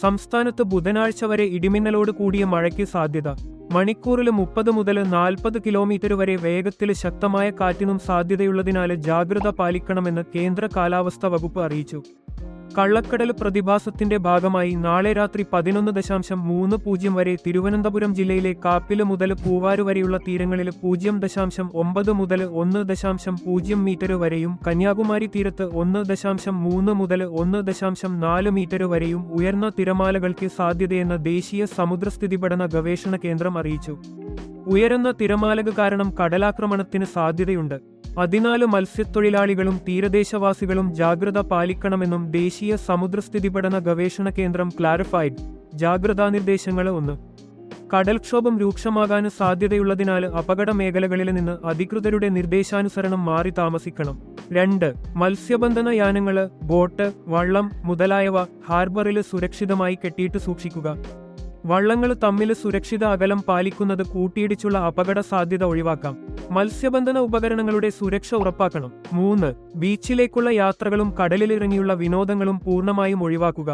സംസ്ഥാനത്ത് ബുധനാഴ്ച വരെ ഇടിമിന്നലോട് കൂടിയ മഴയ്ക്ക് സാധ്യത. മണിക്കൂറിൽ 30 മുതൽ 40 കിലോമീറ്റർ വരെ വേഗത്തിൽ ശക്തമായ കാറ്റിനും സാധ്യതയുള്ളതിനാൽ ജാഗ്രത പാലിക്കണമെന്ന് കേന്ദ്ര കാലാവസ്ഥാ വകുപ്പ് അറിയിച്ചു. കള്ളക്കടൽ പ്രതിഭാസത്തിന്റെ ഭാഗമായി നാളെ രാത്രി 11:30 വരെ തിരുവനന്തപുരം ജില്ലയിലെ കാപ്പില് മുതൽ പൂവാര് വരെയുള്ള തീരങ്ങളിൽ 0.9 മുതൽ 1.0 മീറ്റർ വരെയും കന്യാകുമാരി തീരത്ത് 1.3 മുതൽ 1.4 മീറ്റർ വരെയും ഉയർന്ന തിരമാലകൾക്ക് സാധ്യതയെന്ന് ദേശീയ സമുദ്രസ്ഥിതി പഠന ഗവേഷണ കേന്ദ്രം അറിയിച്ചു. ഉയരുന്ന തിരമാലക കാരണം കടലാക്രമണത്തിന് സാധ്യതയുണ്ട്. അതിനാൽ മത്സ്യത്തൊഴിലാളികളും തീരദേശവാസികളും ജാഗ്രത പാലിക്കണമെന്നും ദേശീയ സമുദ്രസ്ഥിതി പഠന ഗവേഷണ കേന്ദ്രം ക്ലാരിഫൈഡ്. ജാഗ്രതാ നിർദ്ദേശങ്ങൾ: 1. കടൽക്ഷോഭം രൂക്ഷമാകാൻ സാധ്യതയുള്ളതിനാൽ അപകട മേഖലകളിൽ നിന്ന് അധികൃതരുടെ നിർദ്ദേശാനുസരണം മാറി താമസിക്കണം. 2. മത്സ്യബന്ധന യാനങ്ങൾ, ബോട്ട്, വള്ളം മുതലായവ ഹാർബറിൽ സുരക്ഷിതമായി കെട്ടിയിട്ട് സൂക്ഷിക്കുക. വള്ളങ്ങൾ തമ്മിൽ സുരക്ഷിത അകലം പാലിക്കുന്നത് കൂട്ടിയിടിച്ചുള്ള അപകട സാധ്യത ഒഴിവാക്കാം. മത്സ്യബന്ധന ഉപകരണങ്ങളുടെ സുരക്ഷ ഉറപ്പാക്കണം. 3. ബീച്ചിലേക്കുള്ള യാത്രകളും കടലിലിറങ്ങിയുള്ള വിനോദങ്ങളും പൂർണ്ണമായും ഒഴിവാക്കുക.